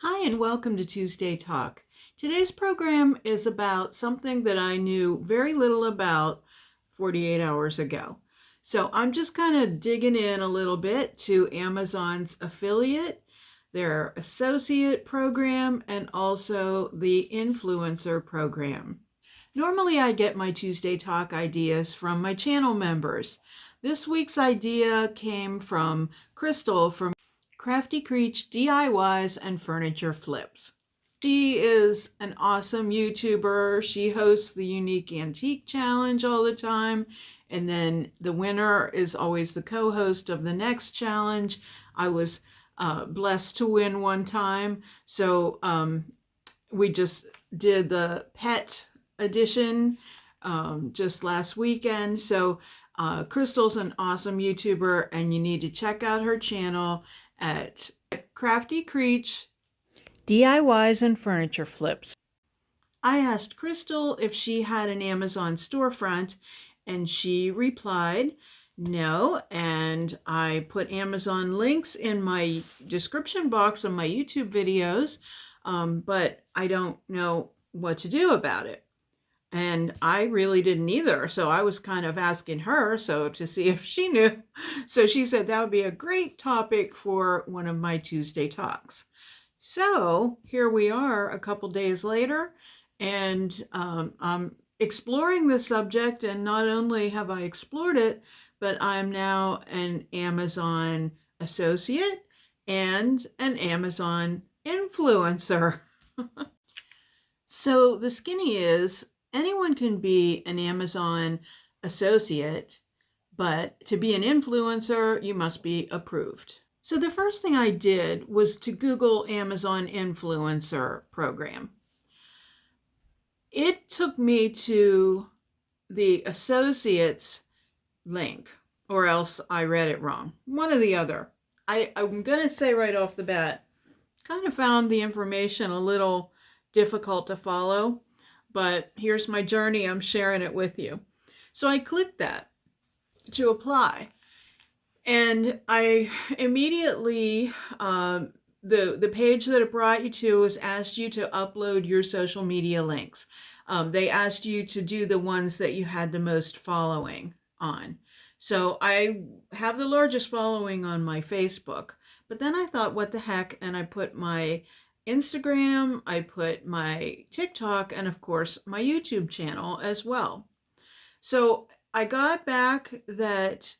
Hi, and welcome to Tuesday Talk. Today's program is about something that I knew very little about 48 hours ago. So I'm just kind of digging in a little bit to Amazon's affiliate, their associate program, and also the influencer program. Normally, I get my Tuesday Talk ideas from my channel members. This week's idea came from Crystal from Crafty Creech DIYs and Furniture Flips. She is an awesome YouTuber. She hosts the Unique Antique Challenge all the time. And then the winner is always the co-host of the next challenge. I was blessed to win one time. So we just did the pet edition just last weekend. So Crystal's an awesome YouTuber, and you need to check out her channel at Crafty Creech DIYs and Furniture Flips. I asked Crystal if she had an Amazon storefront, and she replied no, and I put Amazon links in my description box of my YouTube videos, but I don't know what to do about it. And I really didn't either. So I was kind of asking her to see if she knew. So she said that would be a great topic for one of my Tuesday talks. So here we are a couple days later, and I'm exploring the subject. And not only have I explored it, but I'm now an Amazon associate and an Amazon influencer. So the skinny is, anyone can be an Amazon associate, but to be an influencer, you must be approved. So the first thing I did was to Google Amazon influencer program. It took me to the associates link, or else I read it wrong. One or the other. I'm going to say right off the bat, kind of found the information a little difficult to follow, but here's my journey. I'm sharing it with you. So I clicked that to apply, and I immediately, the page that it brought you to was asked you to upload your social media links. They asked you to do the ones that you had the most following on. So I have the largest following on my Facebook, but then I thought, what the heck? And I put my Instagram, I put my TikTok, and of course my YouTube channel as well. So I got back that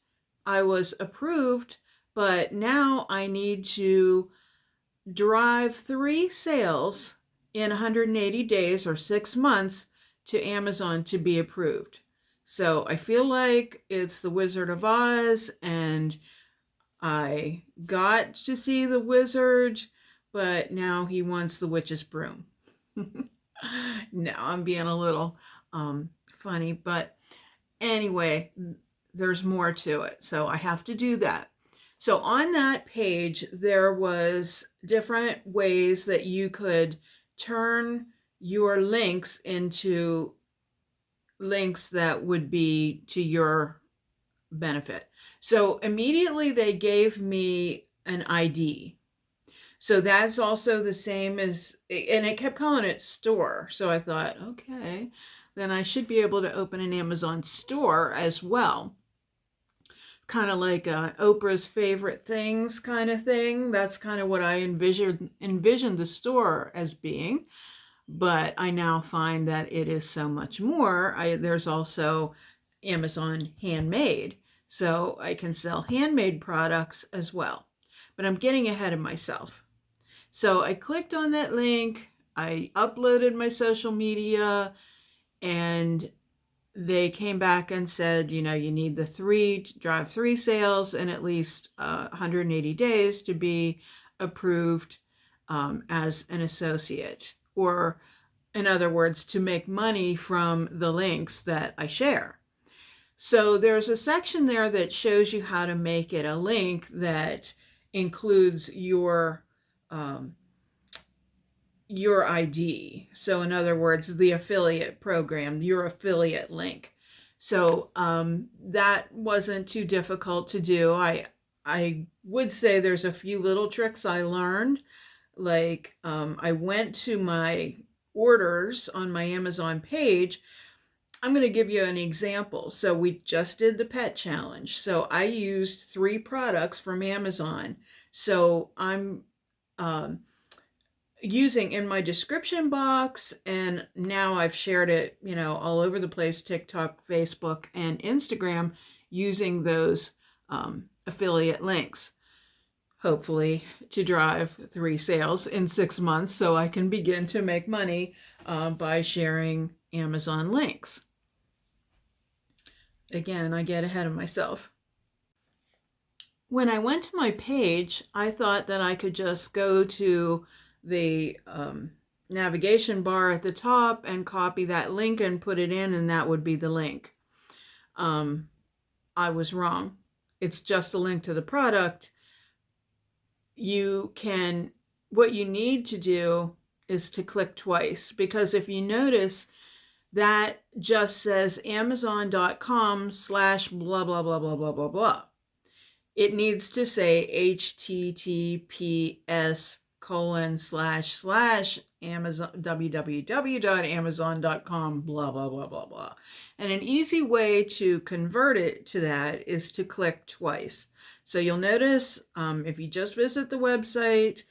I was approved, but now I need to drive 3 sales in 180 days or 6 months to Amazon to be approved. So I feel like it's the Wizard of Oz, and I got to see the wizard, but now he wants the witch's broom. No, I'm being a little funny, but anyway, there's more to it. So I have to do that. So on that page, there was different ways that you could turn your links into links that would be to your benefit. So immediately they gave me an ID. So that's also the same as, and it kept calling it store. So I thought, okay, then I should be able to open an Amazon store as well. Kind of like Oprah's favorite things kind of thing. That's kind of what I envisioned the store as being. But I now find that it is so much more. There's also Amazon handmade. So I can sell handmade products as well. But I'm getting ahead of myself. So I clicked on that link. I uploaded my social media, and they came back and said, you need to drive 3 sales in at least 180 days to be approved as an associate, or in other words, to make money from the links that I share. So there's a section there that shows you how to make it a link that includes your ID. So in other words, the affiliate program, your affiliate link. So that wasn't too difficult to do. I would say there's a few little tricks I learned like I went to my orders on my Amazon page. I'm going to give you an example. So we just did the pet challenge. So I used 3 products from Amazon. So I'm um, using in my description box, and now I've shared it, all over the place, TikTok, Facebook, and Instagram, using those affiliate links, hopefully to drive 3 sales in 6 months so I can begin to make money by sharing Amazon links. Again, I get ahead of myself. When I went to my page, I thought that I could just go to the navigation bar at the top and copy that link and put it in, and that would be the link. I was wrong. It's just a link to the product. What you need to do is to click twice, because if you notice, that just says amazon.com/ blah, blah, blah, blah, blah, blah, blah. It needs to say https:// www.amazon.com/ blah, blah, blah, blah, blah. And an easy way to convert it to that is to click twice. So you'll notice if you just visit the website,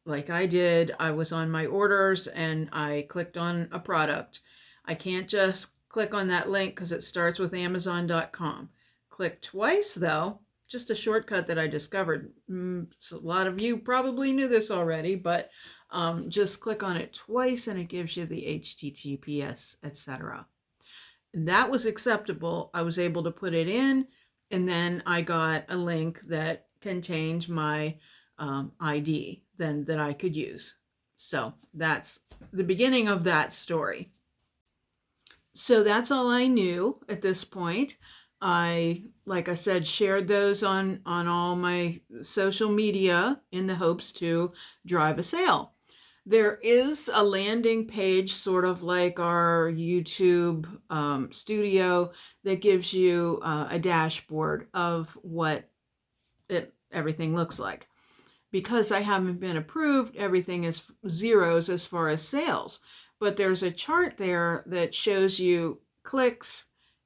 like I did, I was on my orders and I clicked on a product. I can't just click on that link because it starts with amazon.com. Click twice though, just a shortcut that I discovered. So a lot of you probably knew this already, but just click on it twice and it gives you the HTTPS, etc. That was acceptable. I was able to put it in, and then I got a link that contained my ID then that I could use. So that's the beginning of that story. So that's all I knew at this point. Like I said, shared those on all my social media in the hopes to drive a sale. There is a landing page, sort of like our YouTube studio, that gives you a dashboard of what everything looks like. Because I haven't been approved, everything is zeros as far as sales. But there's a chart there that shows you clicks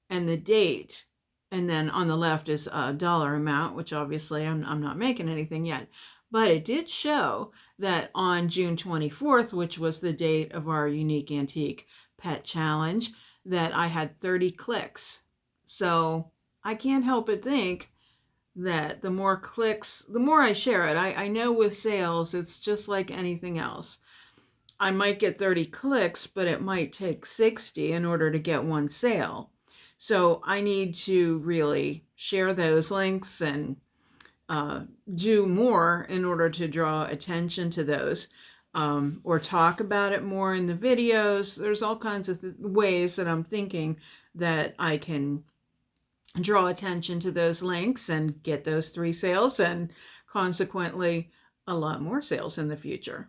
and the date. And then on the left is a dollar amount, which obviously I'm not making anything yet. But it did show that on June 24th, which was the date of our Unique Antique Pet Challenge, that I had 30 clicks. So I can't help but think that the more clicks, the more I share it. I know with sales, it's just like anything else. I might get 30 clicks, but it might take 60 in order to get one sale. So I need to really share those links and do more in order to draw attention to those, or talk about it more in the videos. There's all kinds of ways that I'm thinking that I can draw attention to those links and get those 3 sales, and consequently a lot more sales in the future.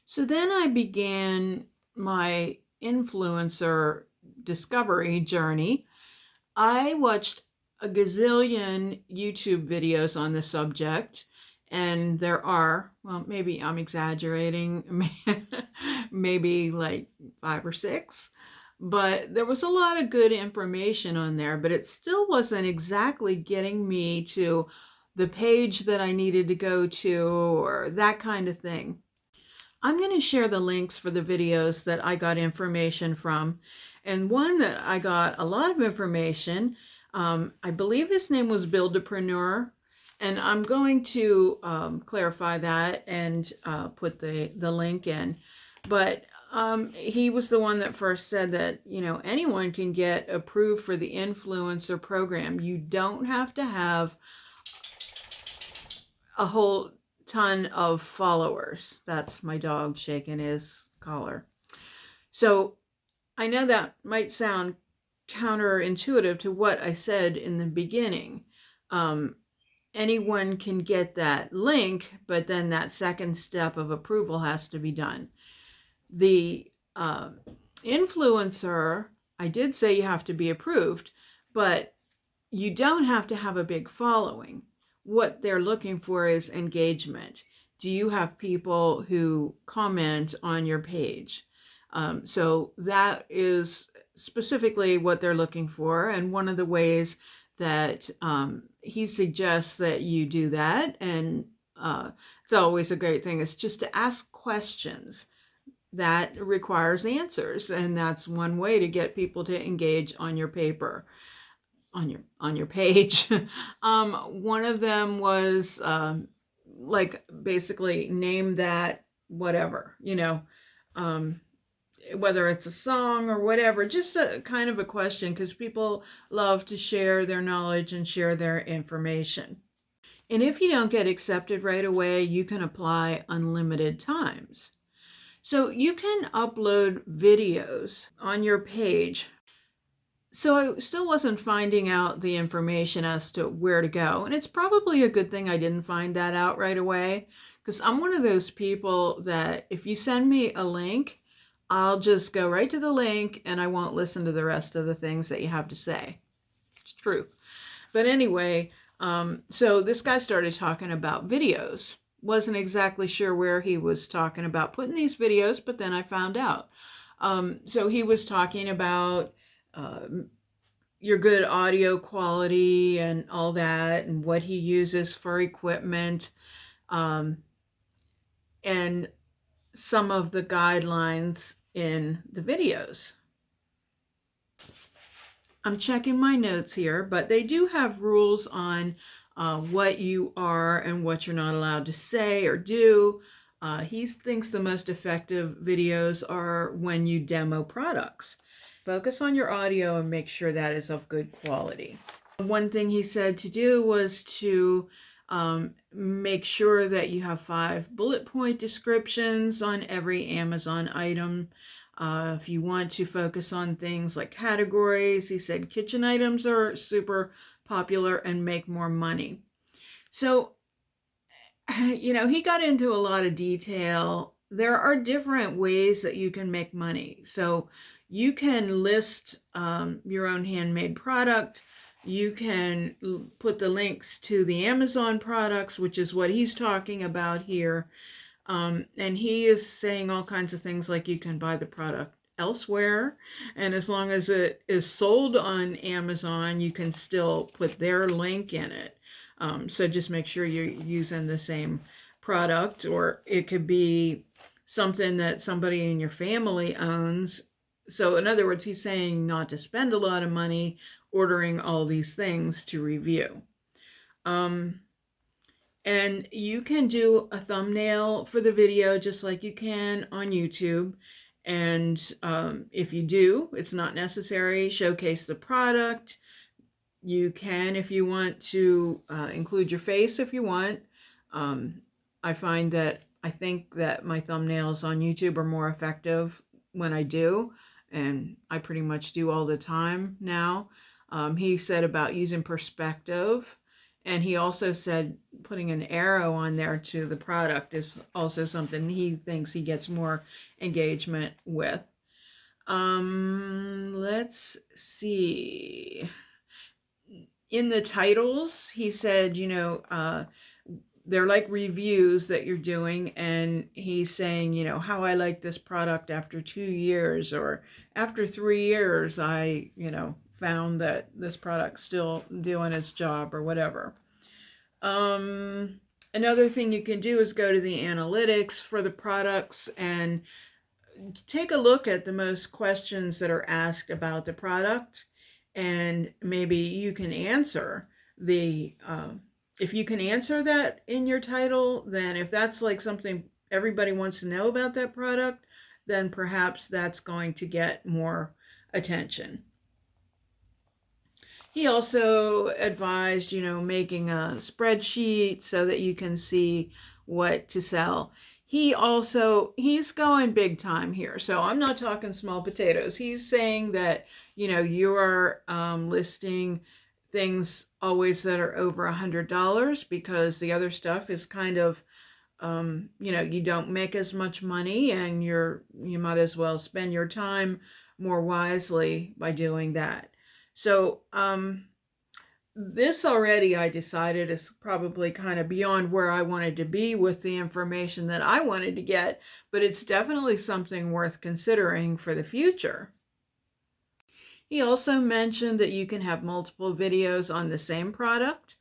So then I began my influencer discovery journey. I watched a gazillion YouTube videos on the subject, and there are, well, maybe I'm exaggerating, maybe like 5 or 6, but there was a lot of good information on there, but it still wasn't exactly getting me to the page that I needed to go to, or that kind of thing. I'm going to share the links for the videos that I got information from. And one that I got a lot of information, I believe his name was Buildapreneur. And I'm going to clarify that and put the link in. But he was the one that first said that, anyone can get approved for the influencer program. You don't have to have a whole ton of followers. That's my dog shaking his collar. So I know that might sound counterintuitive to what I said in the beginning. Anyone can get that link, but then that second step of approval has to be done. The influencer, I did say you have to be approved, but you don't have to have a big following. What they're looking for is engagement. do you have people who comment on your page? So that is specifically what they're looking for. And one of the ways that he suggests that you do that, and it's always a great thing, is just to ask questions that requires answers. And that's one way to get people to engage on your paper, on your page. One of them was like basically name that whatever, whether it's a song or whatever, just a kind of a question, because people love to share their knowledge and share their information. And if you don't get accepted right away, you can apply unlimited times. So you can upload videos on your page. So I still wasn't finding out the information as to where to go. And it's probably a good thing I didn't find that out right away, because I'm one of those people that if you send me a link, I'll just go right to the link and I won't listen to the rest of the things that you have to say. It's truth. But anyway, so this guy started talking about videos. Wasn't exactly sure where he was talking about putting these videos, but then I found out. So he was talking about your good audio quality and all that, and what he uses for equipment, and some of the guidelines in the videos. I'm checking my notes here, but they do have rules on what you are and what you're not allowed to say or do. He thinks the most effective videos are when you demo products. Focus on your audio and make sure that is of good quality. One thing he said to do was to make sure that you have 5 bullet point descriptions on every Amazon item. If you want to focus on things like categories, he said kitchen items are super popular and make more money. So, he got into a lot of detail. There are different ways that you can make money. So you can list your own handmade product. You can put the links to the Amazon products, which is what he's talking about here. And he is saying all kinds of things like you can buy the product elsewhere. And as long as it is sold on Amazon, you can still put their link in it. So just make sure you're using the same product, or it could be something that somebody in your family owns. So in other words, he's saying not to spend a lot of money ordering all these things to review. And you can do a thumbnail for the video just like you can on YouTube. And if you do, it's not necessary. Showcase the product. You can, if you want to, include your face if you want. I think that my thumbnails on YouTube are more effective when I do, and I pretty much do all the time now. He said about using perspective, and he also said putting an arrow on there to the product is also something he thinks he gets more engagement with. Let's see. In the titles, he said, they're like reviews that you're doing, and he's saying, how I like this product after 2 years, or after 3 years, I, found that this product's still doing its job, or whatever. Another thing you can do is go to the analytics for the products and take a look at the most questions that are asked about the product, and maybe you can answer if you can answer that in your title, then if that's like something everybody wants to know about that product, then perhaps that's going to get more attention. He also advised, making a spreadsheet so that you can see what to sell. He's going big time here. So I'm not talking small potatoes. He's saying that, you are listing things always that are over $100, because the other stuff is kind of, you don't make as much money, and you might as well spend your time more wisely by doing that. So this already I decided is probably kind of beyond where I wanted to be with the information that I wanted to get, but it's definitely something worth considering for the future. He also mentioned that you can have multiple videos on the same product,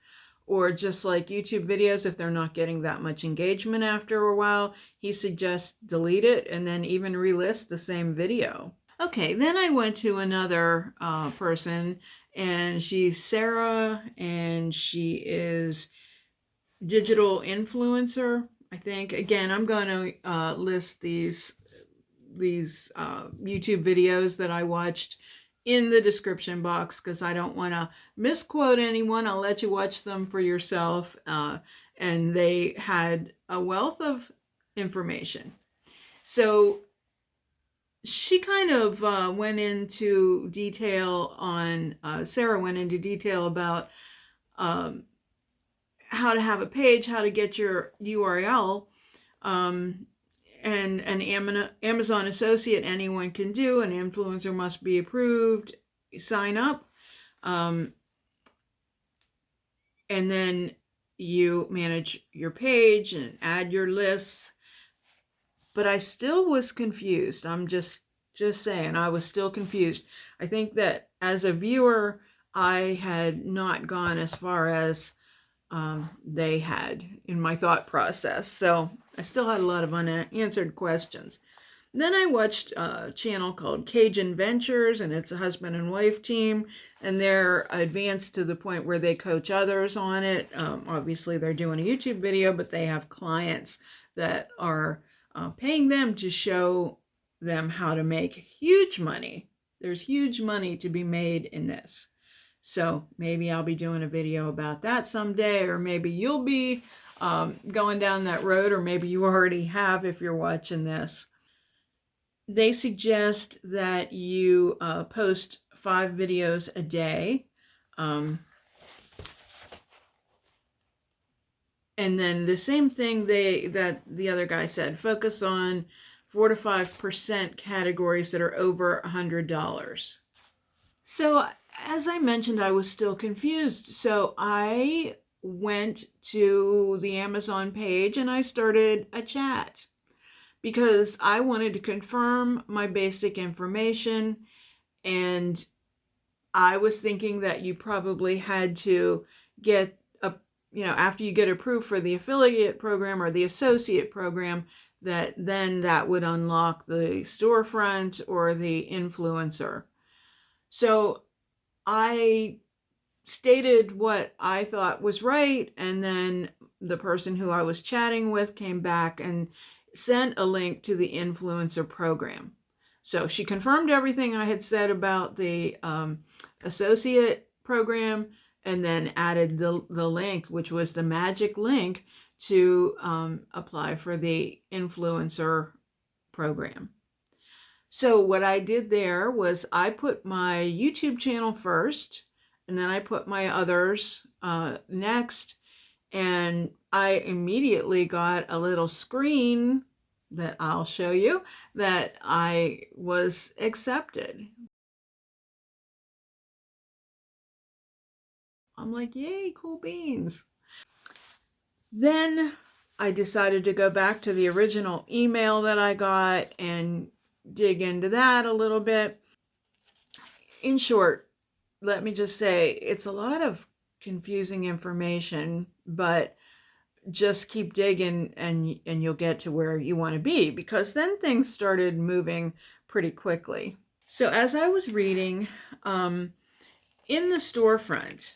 or just like YouTube videos, if they're not getting that much engagement after a while, he suggests delete it and then even relist the same video. Okay, then I went to another person, and she's Sarah, and she is digital influencer, I think. Again, I'm going to list these YouTube videos that I watched in the description box because I don't want to misquote anyone. I'll let you watch them for yourself. And they had a wealth of information. So she kind of went into detail on, Sarah went into detail about how to have a page, how to get your URL, and an Amazon associate anyone can do. An influencer must be approved, sign up, and then you manage your page and add your lists. But I still was confused. I'm just saying, I was still confused. I think that as a viewer, I had not gone as far as they had in my thought process. So I still had a lot of unanswered questions. Then I watched a channel called Cajun Ventures, and it's a husband and wife team, and they're advanced to the point where they coach others on it. Obviously, they're doing a YouTube video, but they have clients that are paying them to show them how to make huge money. There's huge money to be made in this. So maybe I'll be doing a video about that someday, or maybe you'll be going down that road, or maybe you already have if you're watching this. They suggest that you post 5 videos a day. And then the same thing that the other guy said, focus on 4 to 5% categories that are over $100. So as I mentioned, I was still confused. So I went to the Amazon page and I started a chat because I wanted to confirm my basic information. And I was thinking that you probably had to get after you get approved for the affiliate program or the associate program, that would unlock the storefront or the influencer. So I stated what I thought was right, and then the person who I was chatting with came back and sent a link to the influencer program. So she confirmed everything I had said about the associate program, and then added the link, which was the magic link to apply for the influencer program. So what I did there was I put my YouTube channel first, and then I put my others next, and I immediately got a little screen that I'll show you that I was accepted. I'm like, yay, cool beans. Then I decided to go back to the original email that I got and dig into that a little bit. In short, let me just say, it's a lot of confusing information, but just keep digging and you'll get to where you want to be, because then things started moving pretty quickly. So as I was reading, in the storefront,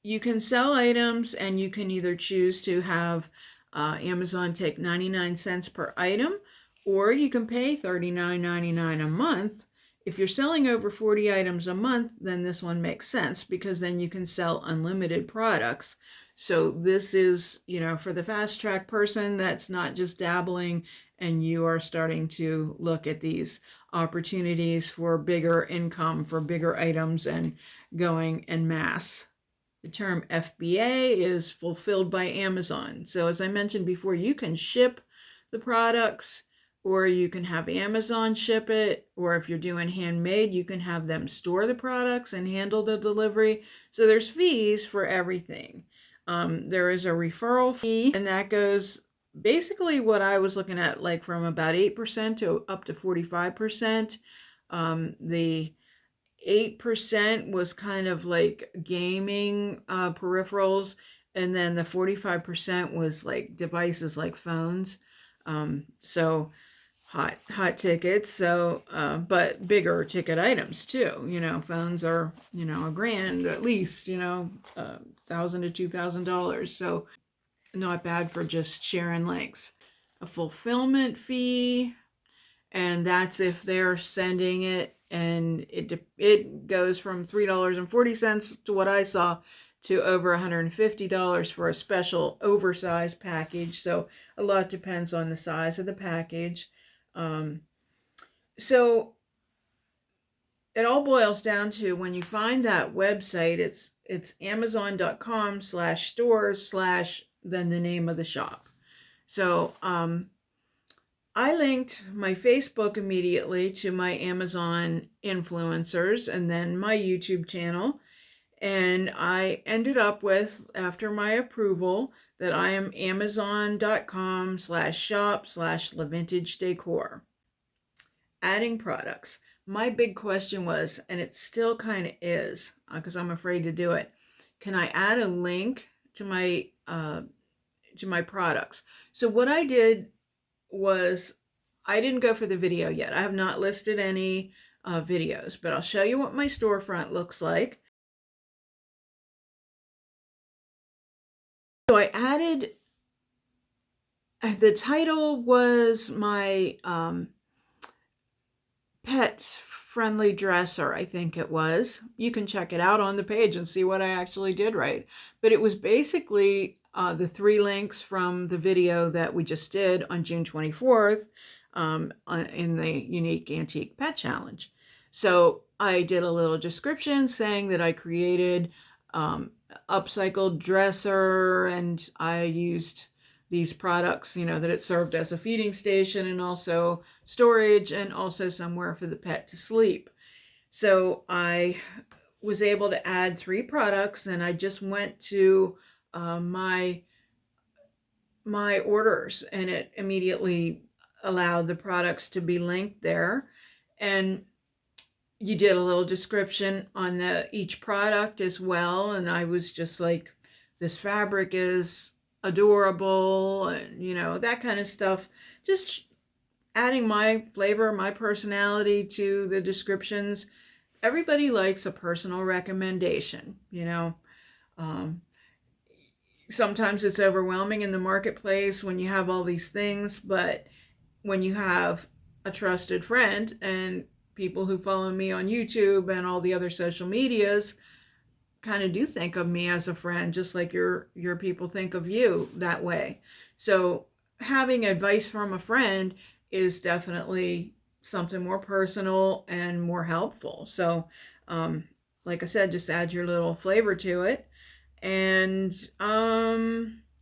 you can sell items, and you can either choose to have Amazon take 99 cents per item, or you can pay $39.99 a month. If you're selling over 40 items a month, then this one makes sense, because then you can sell unlimited products. So this is, for the fast track person that's not just dabbling, and you are starting to look at these opportunities for bigger income, for bigger items, and going en masse. The term FBA is fulfilled by Amazon. So as I mentioned before, you can ship the products or you can have Amazon ship it, or if you're doing handmade, you can have them store the products and handle the delivery. So there's fees for everything. There is a referral fee, and that goes basically what I was looking at, like from about 8% to up to 45%. The 8% was kind of like gaming peripherals, and then the 45% was like devices like phones. So hot tickets. So, but bigger ticket items too. Phones are $1,000 at least. $1,000 to $2,000. So not bad for just sharing links. A fulfillment fee, and that's if they're sending it, and it goes from $3.40 to what I saw to over $150 for a special oversized package. So a lot depends on the size of the package. So it all boils down to, when you find that website, it's amazon.com/stores/ then the name of the shop. So I linked my Facebook immediately to my Amazon influencers and then my YouTube channel. And I ended up with, after my approval, that I am amazon.com/shop/LaVintage Decor. Adding products. My big question was, and it still kind of is, because I'm afraid to do it, can I add a link to my products? So what I did was, I didn't go for the video yet. I have not listed any videos, but I'll show you what my storefront looks like. So I added, the title was my pet friendly dresser, I think it was. You can check it out on the page and see what I actually did right. But it was basically the 3 links from the video that we just did on June 24th in the Unique Antique Pet Challenge. So I did a little description saying that I created upcycled dresser, and I used these products, that it served as a feeding station and also storage and also somewhere for the pet to sleep. So I was able to add 3 products, and I just went to my orders, and it immediately allowed the products to be linked there. And you did a little description on each product as well. And I was just like, this fabric is adorable, and that kind of stuff. Just adding my flavor, my personality to the descriptions. Everybody likes a personal recommendation. Sometimes it's overwhelming in the marketplace when you have all these things, but when you have a trusted friend, and people who follow me on YouTube and all the other social medias kind of do think of me as a friend, just like your people think of you that way. So having advice from a friend is definitely something more personal and more helpful. So like I said, just add your little flavor to it. And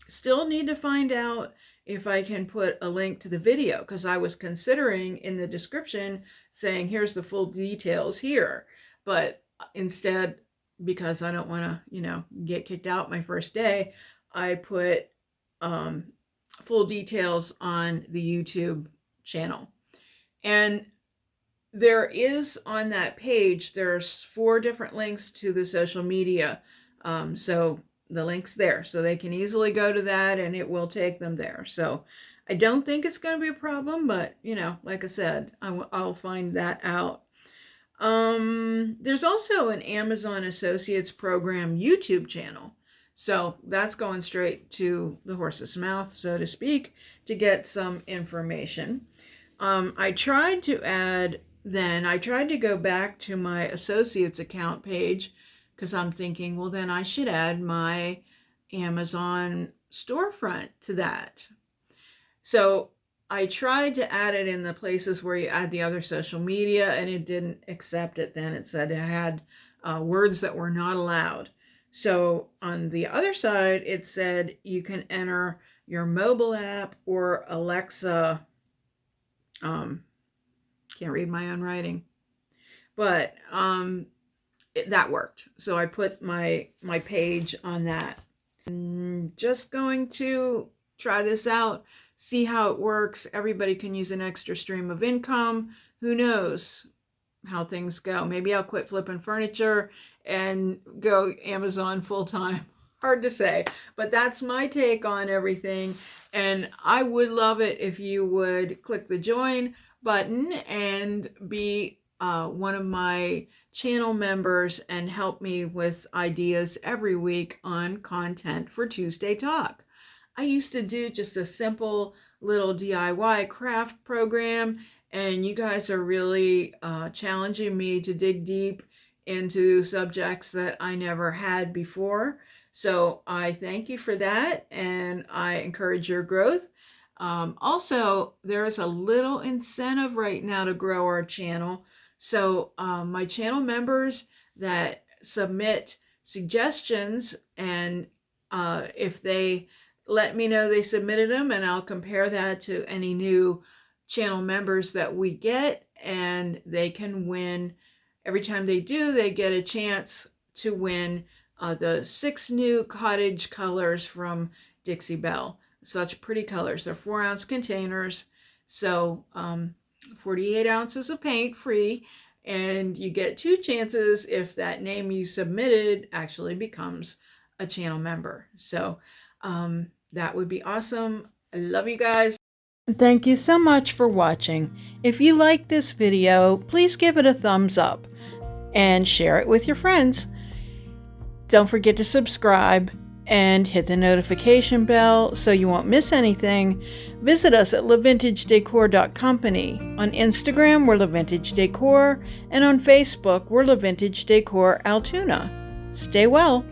still need to find out if I can put a link to the video, because I was considering in the description saying, here's the full details here. But instead, because I don't want to, get kicked out my first day, I put full details on the YouTube channel. And there is, on that page, there's 4 different links to the social media. So the link's there, so they can easily go to that and it will take them there. So I don't think it's going to be a problem, but like I said, I'll find that out. There's also an Amazon Associates Program YouTube channel. So that's going straight to the horse's mouth, so to speak, to get some information. I tried to go back to my associates account page, because I'm thinking, well, then I should add my Amazon storefront to that. So I tried to add it in the places where you add the other social media, and it didn't accept it then. It said it had words that were not allowed. So on the other side, it said you can enter your mobile app or Alexa Can't read my own writing, but that worked. So I put my page on that. Just going to try this out, see how it works. Everybody can use an extra stream of income. Who knows how things go? Maybe I'll quit flipping furniture and go Amazon full time. Hard to say, but that's my take on everything. And I would love it if you would click the join button and be one of my channel members and help me with ideas every week on content for Tuesday Talk. I used to do just a simple little DIY craft program, and you guys are really challenging me to dig deep into subjects that I never had before. So I thank you for that, and I encourage your growth. Also, there's a little incentive right now to grow our channel. So my channel members that submit suggestions, and if they let me know they submitted them, and I'll compare that to any new channel members that we get, and they can win. Every time they do, they get a chance to win the 6 new cottage colors from Dixie Belle. Such pretty colors. They're 4-ounce containers. So 48 ounces of paint free, and you get 2 chances if that name you submitted actually becomes a channel member. So that would be awesome. I love you guys. Thank you so much for watching. If you like this video, please give it a thumbs up and share it with your friends. Don't forget to subscribe and hit the notification bell so you won't miss anything. Visit us at lavintagedecor.company. On Instagram, we're LaVintage Decor, and on Facebook, we're LaVintage Decor Altoona. Stay well.